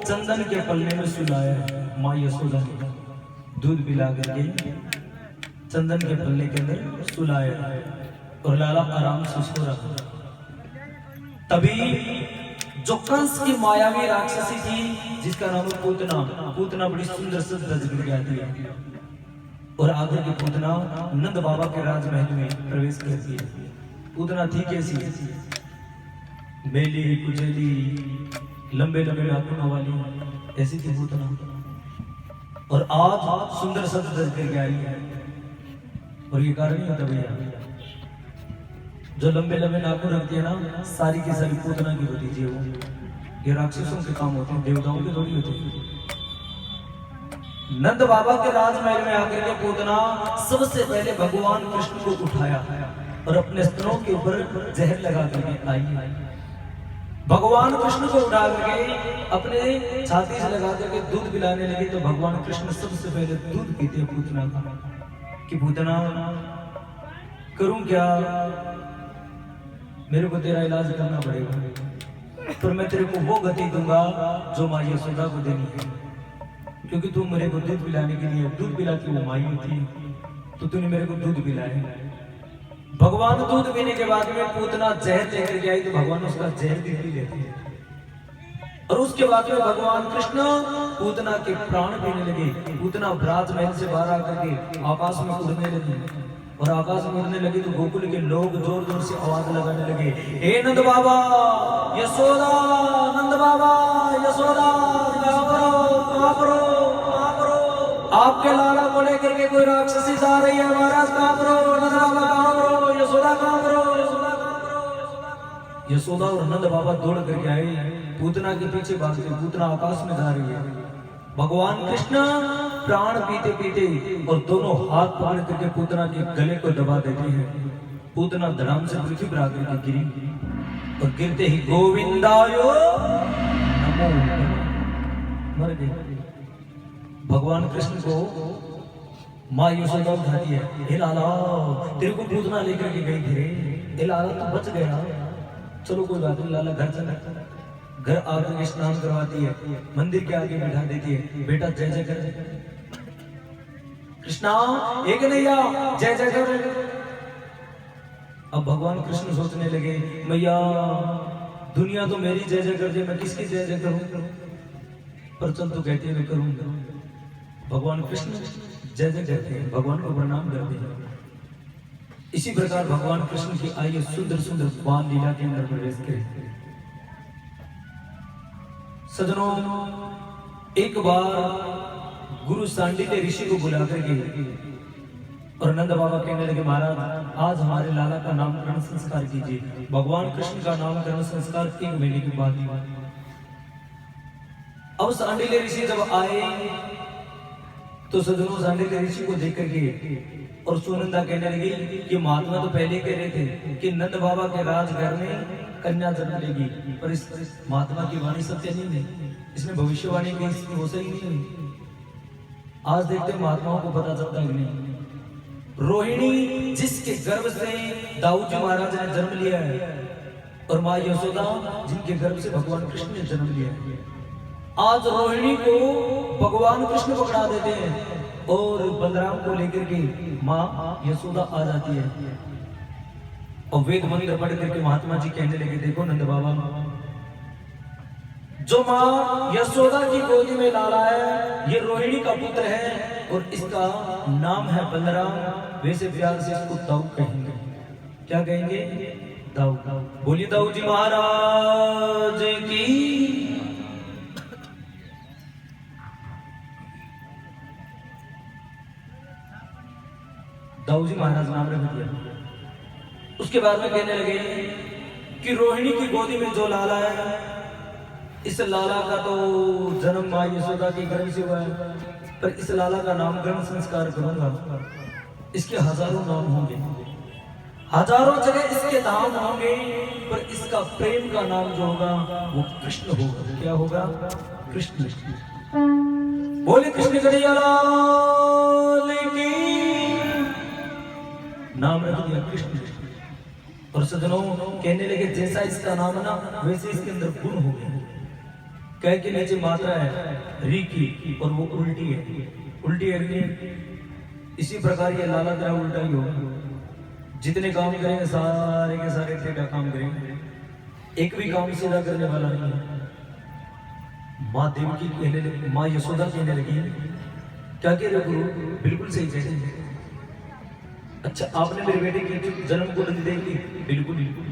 चंदन के पल्ले में सुलाया है माँ यशोदा ने, दूध पिला करके चंदन के पल्ले के अंदर सुलाया है और लाला आराम से सो रहा। तभी जो कंस की मायावी राक्षसी थी जिसका नाम है पूतना, पूतना बड़ी सुंदर सज गिर जाती है और आगे की पूतना नंद बाबा के राजमहल में प्रवेश करती है। पूतना थी कैसी? बेली कुचेली, लंबे लंबे नाखूनों वाली, ऐसी थी पूतना। और आज सुंदर सज करके आई है। और ये कारण ही होता भैया, जो लंबे लंबे नाखून रखती है ना, सारी की सारी पूतना की होती थी। वो ये राक्षसों के काम होते हैं, देवताओं के थोड़ी होते हैं। नंद बाबा के राजमहल में आकर के पूतना सबसे पहले भगवान कृष्ण को उठाया और अपने स्तनों के ऊपर जहर लगा करके आई। भगवान कृष्ण को उठा करके अपने छाती से लगा करके दूध पिलाने लगे तो भगवान कृष्ण सबसे पहले दूध पीते पूतना का कि पूतना करूं क्या, मेरे को तेरा इलाज करना पड़ेगा, पर मैं तेरे को वो गति दूंगा जो माँ यशोदा को देनी है, क्योंकि तू मेरे को दूध पिलाने के लिए दूध पिलाती वो माई थी, तो तूने मेरे को दूध पिलाया। भगवान दूध पीने के बाद में पूतना जहर लेकर के आई तो भगवान उसका जहर भी पी लेते हैं। और उसके बाद में भगवान कृष्ण पूतना के प्राण पीने लगे। पूतना राजमहल से बाहर आकर के आकाश में उड़ने लगी और आकाश में उड़ने लगी तो गोकुल के लोग जोर जोर से आवाज लगाने लगे, हे नंद बाबा यशोदा, नंद बाबा यशोदा, कहां पर हो? आपके लाला को लेकर के कोई राक्षसी जा रही है महाराज, कहां पर हो? नंद बाबा कहां पर हो? यशोदा कहां पर हो? यशोदा और नंद बाबा दौड़ करके आए, पूतना के पीछे भागते, पूतना आकाश में जा रही है। भगवान कृष्ण प्राण पीते पीते और दोनों हाथ पकड़ करके पूतना के गले को दबा देते हैं। पूतना धड़ाम से पृथ्वी पर आकर के गिरी और गिरते ही गोविंदायो नमो मर गई। भगवान कृष्ण को माँ यशोदा उठाती है, हे लाला तेरे को पूतना लेकर के गई थी, हे लाला तू बच गया, चलो कोई बात नहीं लाला घर चला। घर आकर के स्नान करवाती है, मंदिर के आगे बिठा देती है, बेटा जय जय कर कृष्णा, एक नैया जय जय कर। अब भगवान कृष्ण सोचने लगे, मैया दुनिया तो मेरी जय जय कर दे, मैं किसकी जय जय करूं, पर चल तू कहती है मैं करूंगा। भगवान कृष्ण जय जय कहते हैं, भगवान को प्रणाम करते हैं। इसी प्रकार भगवान कृष्ण की आइए सुंदर सुंदर बाल लीला के अंदर प्रवेश करें। सजनों, एक बार गुरु सांडिल्य ऋषि को बुला करके और नंद बाबा कहने लगे, महाराज आज हमारे लाला का नामकरण संस्कार कीजिए। भगवान कृष्ण का नामकरण संस्कार 1 महीने के बाद हुआ। अब सांडिल्य ऋषि जब आए तो सजनों सांडिल्य ऋषि को देख करके और सुनंदा कहने लगी कि महात्मा तो पहले कह रहे थे कि नंद बाबा के राजघर में कन्या जन्म लेगी, पर इस महात्मा की वाणी सत्य नहीं है, इसमें भविष्यवाणी की हो सही नहीं हुई। आज देखते महात्माओं को पता चलता है नहीं। रोहिणी जिसके गर्भ से दाऊद जी महाराज ने जन्म लिया है और माँ यशोदा जिनके गर्भ से भगवान कृष्ण ने जन्म लिया है, आज रोहिणी को भगवान कृष्ण पकड़ा देते हैं और बलराम को लेकर के माँ यशोदा आ जाती है और वेद मंत्र पढ़ करके महात्मा जी कहने लगे, देखो नंद बाबा जो माँ यशोदा की गोदी में लाला है ये रोहिणी का पुत्र है और इसका नाम है बलराम, वैसे प्यार से इसको दाऊ कहेंगे। क्या कहेंगे? दाऊ। बोलिए दाऊ जी महाराज की। दाऊ जी महाराज नाम रख दिया। उसके बाद में कहने लगे कि रोहिणी की गोदी में जो लाला है इस लाला का तो जन्म माँ यशोदा के गर्भ से हुआ है, पर इस लाला का नामकरण संस्कार करूंगा। इसके हजारों नाम होंगे, हजारों जगह इसके धाम होंगे, पर इसका प्रेम का नाम जो होगा वो कृष्ण होगा। क्या होगा? कृष्ण। बोले कृष्ण कन्हैया लाल की। नाम रख दिया कृष्ण। और सजनों कहने लगे जैसा इसका नाम है ना वैसे इसके अंदर गुण हो गए। कह के नीचे मात्रा है री की और वो उल्टी है, उल्टी है। इसी प्रकार ये लाला तेरा उल्टा ही होगा। जितने काम करेंगे सारे के सारे टेढ़ा काम करेंगे, एक भी काम सीधा करने वाला नहीं है। माँ देवकी कहने लगी, माँ यशोदा कहने लगी, क्या कह रहे गुरु? बिल्कुल सही कह रहे। अच्छा, आपने मेरे बेटे की जन्म कुंडली देखी? बिल्कुल बिल्कुल।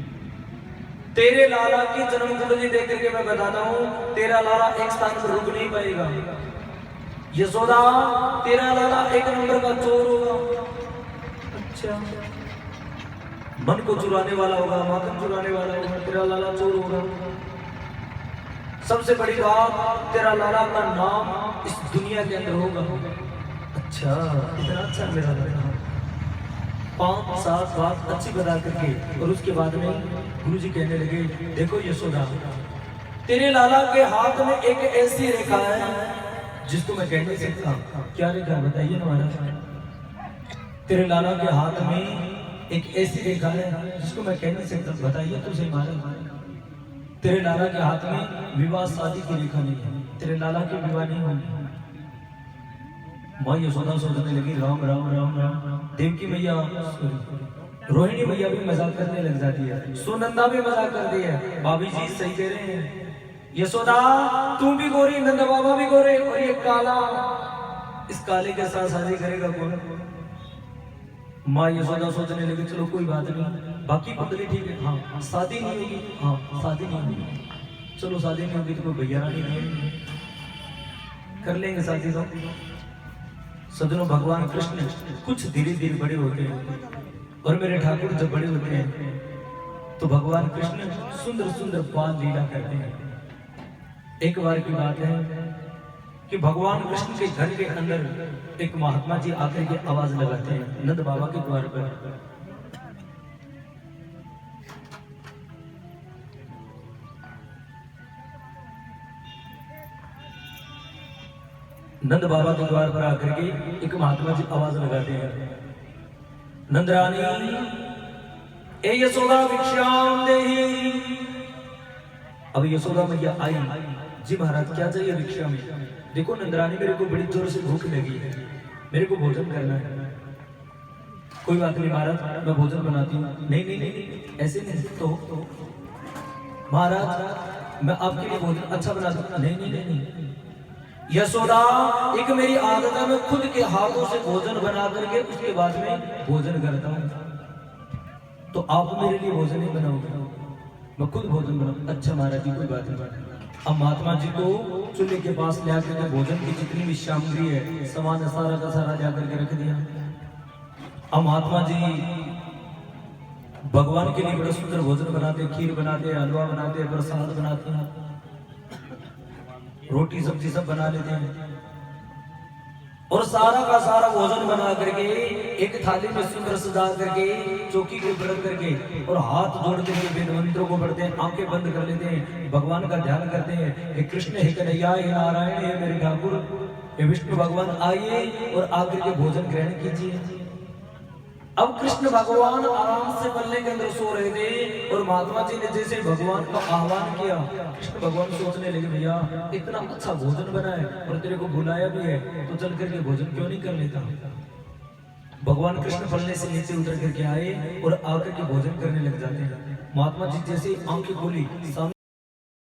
तेरे लाला की जन्म कुंडली देख करके मैं बताता हूँ, तेरा लाला एक स्थान पर रुक नहीं पाएगा। यशोदा, तेरा लाला एक नंबर का चोर होगा। अच्छा, मन को चुराने वाला होगा, माखन चुराने वाला होगा, तेरा लाला चोर होगा। सबसे बड़ी बात, तेरा लाला का नाम इस दुनिया के अंदर होगा। अच्छा, इतना अच्छा मेरा लाला। 5-7 बात अच्छी बता करके और उसके बाद में गुरुजी कहने लगे, देखो यशोदा, तेरे लाला के हाथ में एक ऐसी रेखा है जिसको मैं कह नहीं सकता। क्या रेखा है बताइए ना महाराज? तेरे लाला के हाथ में एक ऐसी रेखा है जिसको मैं कह नहीं सकता, बताइए तो सही महाराज। तेरे लाला के हाथ में विवाह शादी की रेखा नहीं है, तेरे लाला की विवाह नहीं होगी। माँ यशोदा सोचने लगी, राम राम राम राम। देवकी मैया, रोहिणी मैया भी मजाक करने लग जाती है, सुनंदा भी मजाक कर दी है। भाभी जी सही कह रहे हैं, यशोदा तू भी गोरी, नंदा बाबा भी गोरे, और ये काला, इस काले के साथ शादी करेगा कौन? माँ यशोदा सोचने लगी, चलो कोई बात नहीं, बाकी कुंडली ठीक है। हाँ, शादी नहीं होगी, हाँ शादी नहीं होगी, चलो शादी नहीं होगी तो कोई भैया रानी नहीं कर लेंगे शादी। तो सजनों, भगवान कृष्ण कुछ धीरे धीरे बड़े होते हैं और मेरे ठाकुर जब बड़े होते हैं तो भगवान कृष्ण सुंदर सुंदर बाल लीला करते हैं। एक बार की बात है कि भगवान कृष्ण के घर के अंदर एक महात्मा जी आकर के आवाज लगाते हैं नंद बाबा के द्वार पर। नंद बाबा के द्वार पर आकर के एक महात्मा जी आवाज लगाते हैं, नंद रानी ए यशोदा भिक्षाम देहि। अब यशोदा मैया आई, जी महाराज क्या चाहिए भिक्षा में? देखो नंदरानी, मेरे को बड़ी जोर से भूख लगी है, मेरे को भोजन करना है। कोई बात नहीं महाराज, मैं भोजन बनाती हूँ। नहीं नहीं नहीं, ऐसे नहीं तो महाराज मैं आपके लिए भोजन अच्छा बना दूंगा। नहीं नहीं नहीं यशोदा, एक मेरी आदत है, मैं खुद के हाथों से भोजन बना करके उसके बाद में भोजन करता हूँ, तो आप मेरे लिए भोजन नहीं बनाओगे? मैं खुद भोजन बनाऊँ। अच्छा महाराज जी कोई बात नहीं। अब महात्मा जी को चूल्हे के पास ले आकर के भोजन की जितनी भी सामग्री है सामान सारा का सारा जाकर के रख दिया। अब महात्मा जी भगवान के लिए बड़ा सुंदर भोजन बनाते, खीर बनाते, हलवा बनाते, प्रसाद बनाते हैं, रोटी सब्जी सब बना लेते हैं और सारा का सारा भोजन बना करके एक थाली में सुंदर सजा करके चौकी को रख करके और हाथ जोड़ करके वेद मंत्रों को पढ़ते हैं, आंखें बंद कर लेते हैं, भगवान का ध्यान करते हैं कि कृष्ण हे कन्हैया, हे नारायण, हे मेरे ठाकुर, हे विष्णु भगवान, आइए और आकर के भोजन ग्रहण कीजिए। अब कृष्ण भगवान आराम से पल्ले के अंदर सो रहे थे और महात्मा जी ने जैसे भगवान का आह्वान किया, कृष्ण भगवान सोचने लगे, भैया इतना अच्छा भोजन बना है और तेरे को बुलाया भी है तो चल करके भोजन क्यों नहीं कर लेता? भगवान कृष्ण पल्ले से नीचे उतर करके आए और आकर के भोजन करने लग जाते हैं। महात्मा जी जैसे आंखें खोली,